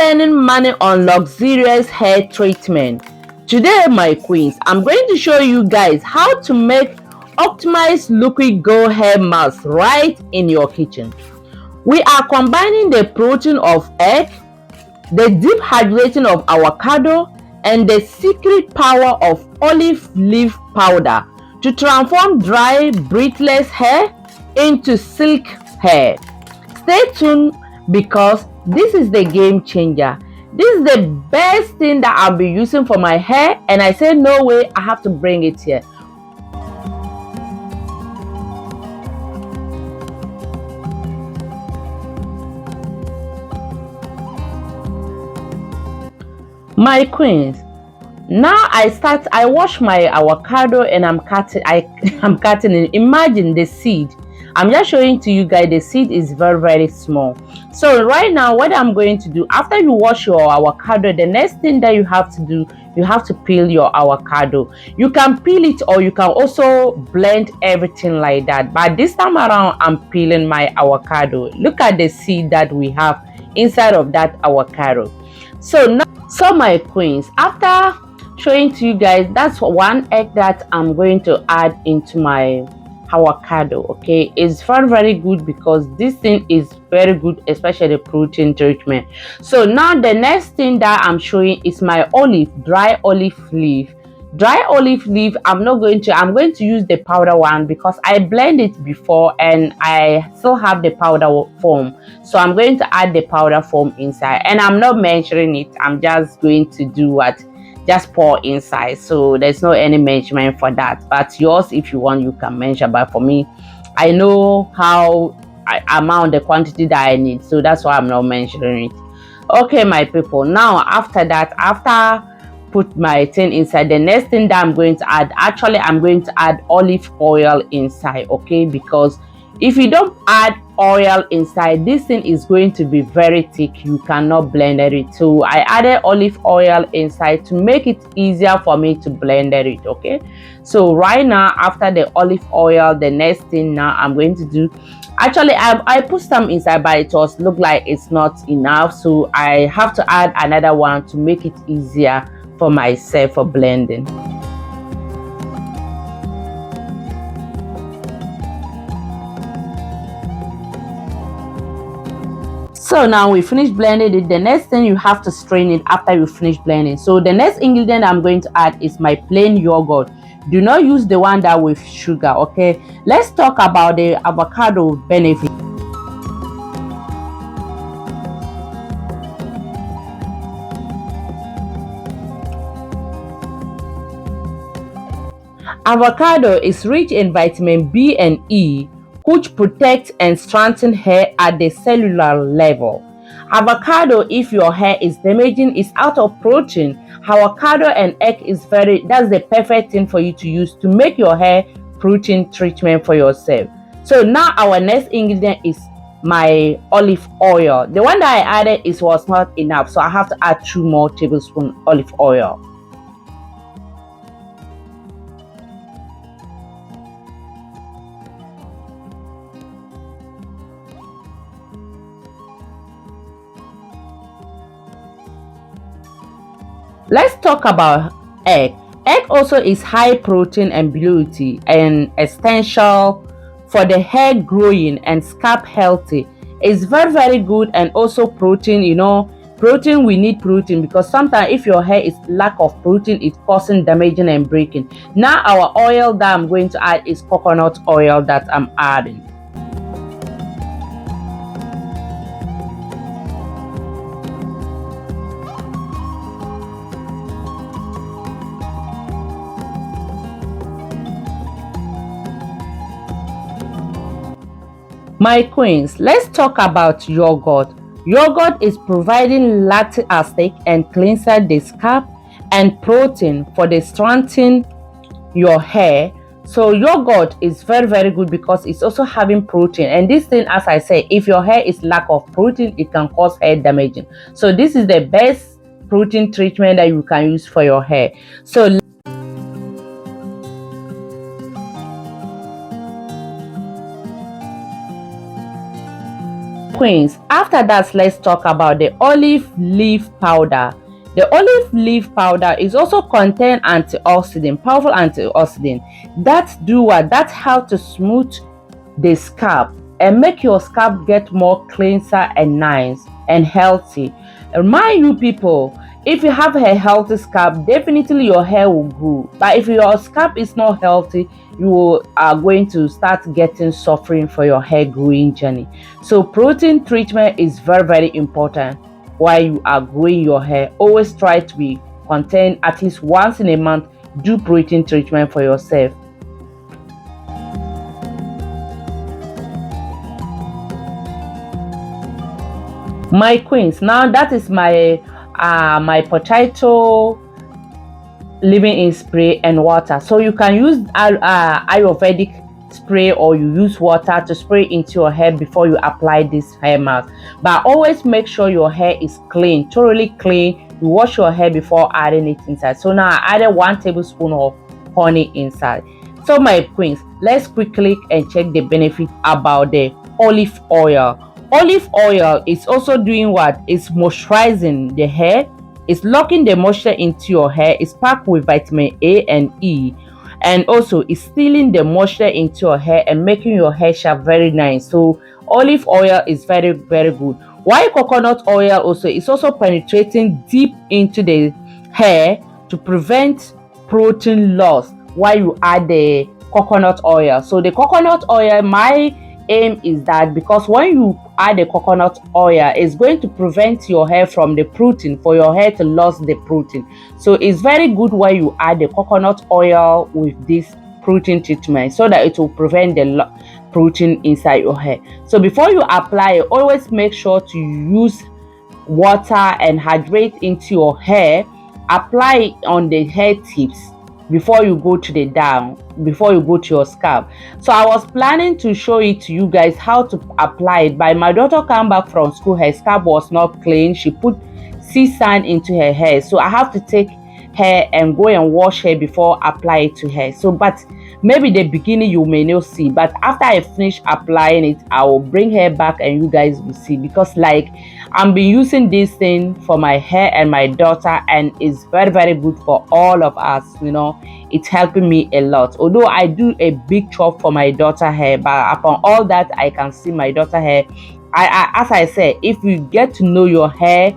spending money on luxurious hair treatment. Today, my queens, I'm going to show you guys how to make optimized liquid gold hair mask right in your kitchen. We are combining the protein of egg, the deep hydration of avocado, and the secret power of olive leaf powder to transform dry, breathless hair into silk hair. Stay tuned because this is the game changer. This is the best thing that I'll be using for my hair, and I said no way, I have to bring it here. My queens, now I wash my avocado and I'm cutting it. Imagine the seed. I'm just showing to you guys the seed is very small. So right now what I'm going to do, after you wash your avocado, the next thing that you have to do, you have to peel your avocado. You can peel it or you can also blend everything like that, but this time around I'm peeling my avocado. Look at the seed that we have inside of that avocado. So my queens, after showing to you guys, that's one egg that I'm going to add into my avocado. Okay, it's very good because this thing is very good, especially the protein treatment. So now the next thing that I'm showing is my dry olive leaf. I'm going to use the powder one because I blend it before and I still have the powder form. So I'm going to add the powder form inside, and I'm not measuring it. I'm just going to do what? Just pour inside. So there's no any measurement for that, but yours, if you want, you can measure. But for me, I know how amount the quantity that I need, so that's why I'm not measuring it. Okay, my people, now after that, after put my thing inside, the next thing that I'm going to add, actually I'm going to add olive oil inside. Okay, because if you don't add oil inside, this thing is going to be very thick, you cannot blend it. So I added olive oil inside to make it easier for me to blend it. Okay, so right now after the olive oil, the next thing now I'm going to do, actually I put some inside, but it was look like it's not enough, so I have to add another one to make it easier for myself for blending. So now we finished blending it. The next thing, you have to strain it after you finish blending. So the next ingredient I'm going to add is my plain yogurt. Do not use the one that with sugar. Okay, let's talk about the avocado benefit. Avocado is rich in vitamin B and E, which protect and strengthen hair at the cellular level. Avocado, if your hair is damaging, is out of protein. Avocado and egg that's the perfect thing for you to use to make your hair protein treatment for yourself. So now our next ingredient is my olive oil. The one that I added was not enough, so I have to add 2 more tablespoons olive oil. Let's talk about egg. Egg also is high protein and beauty and essential for the hair growing and scalp healthy. It's very good, and also protein, protein, we need protein because sometimes if your hair is lack of protein, it's causing damaging and breaking. Now our oil that I'm going to add is coconut oil that I'm adding. My queens, let's talk about yogurt. Yogurt is providing lactic acid and cleanser the scalp and protein for the strengthening your hair. So yogurt is very good because it's also having protein, and this thing, as I say, if your hair is lack of protein, it can cause hair damaging. So this is the best protein treatment that you can use for your hair. So queens, after that, let's talk about the olive leaf powder. The olive leaf powder is also contain antioxidant, powerful antioxidant that do what? That help to smooth the scalp and make your scalp get more cleanser and nice and healthy. Remind you people, if you have a healthy scalp, definitely your hair will grow. But if your scalp is not healthy, you are going to start getting suffering for your hair growing journey. So protein treatment is very important while you are growing your hair. Always try to be content at least once in a month. Do protein treatment for yourself. My queens, now that is my potato leave-in spray and water. So you can use Ayurvedic spray, or you use water to spray into your hair before you apply this hair mask. But always make sure your hair is clean, thoroughly clean. You wash your hair before adding it inside. So now I added 1 tablespoon of honey inside. So my queens, let's quickly and check the benefit about the olive oil. Olive oil is also doing what? It's moisturizing the hair. It's locking the moisture into your hair. It's packed with vitamin A and E, and also it's stealing the moisture into your hair and making your hair sharp, very nice. So olive oil is very good. While coconut oil also is also penetrating deep into the hair to prevent protein loss while you add the coconut oil. So the coconut oil, my aim is that because when you add the coconut oil, it's going to prevent your hair from the protein, for your hair to lose the protein. So it's very good when you add the coconut oil with this protein treatment, so that it will prevent the protein inside your hair. So before you apply it, always make sure to use water and hydrate into your hair. Apply it on the hair tips before you go to the down, before you go to your scalp. So I was planning to show it to you guys how to apply it, but my daughter came back from school, her scalp was not clean. She put sea sand into her hair, so I have to take her and go and wash her before apply it to her. So but maybe the beginning you may not see, but after I finish applying it, I will bring her back and you guys will see, because like I've been using this thing for my hair and my daughter, and it's very good for all of us. You know, it's helping me a lot. Although I do a big chop for my daughter hair, but upon all that, I can see my daughter hair. As I said, if you get to know your hair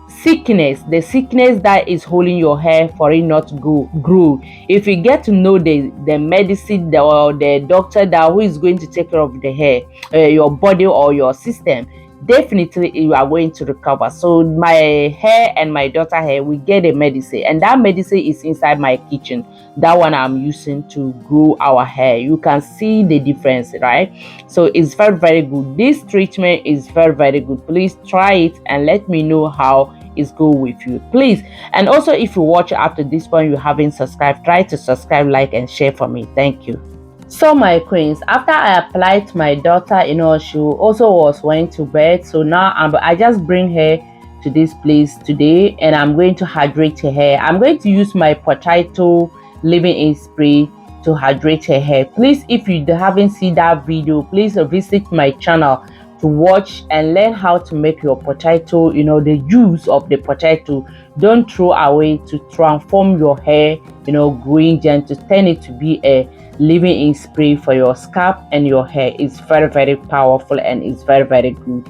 sickness, the sickness that is holding your hair for it not to grow, if you get to know the medicine or the doctor that who is going to take care of the hair, your body or your system, definitely you are going to recover. So my hair and my daughter hair, we get a medicine, and that medicine is inside my kitchen. That one I'm using to grow our hair. You can see the difference, right? So it's very good. This treatment is very good. Please try it and let me know how it's go with you, please. And also, if you watch after this point, you haven't subscribed, try to subscribe, like and share for me. Thank you. So my queens, after I applied to my daughter, you know, she also was went to bed. So now I just bring her to this place today, and I'm going to hydrate her hair. I'm going to use my potato leave-in spray to hydrate her hair. Please, if you haven't seen that video, please visit my channel to watch and learn how to make your potato, you know, the use of the potato. Don't throw away, to transform your hair, you know, growing gem, to turn it to be a leave-in spray for your scalp and your hair. It's very powerful, and it's very good.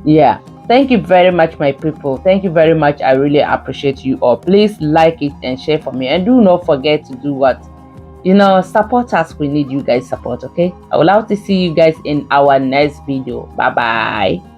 Yeah, thank you very much, my people. Thank you very much. I really appreciate you all. Please like it and share for me, and do not forget to do what, you know, support us. We need you guys support. Okay, I would love to see you guys in our next video. Bye bye.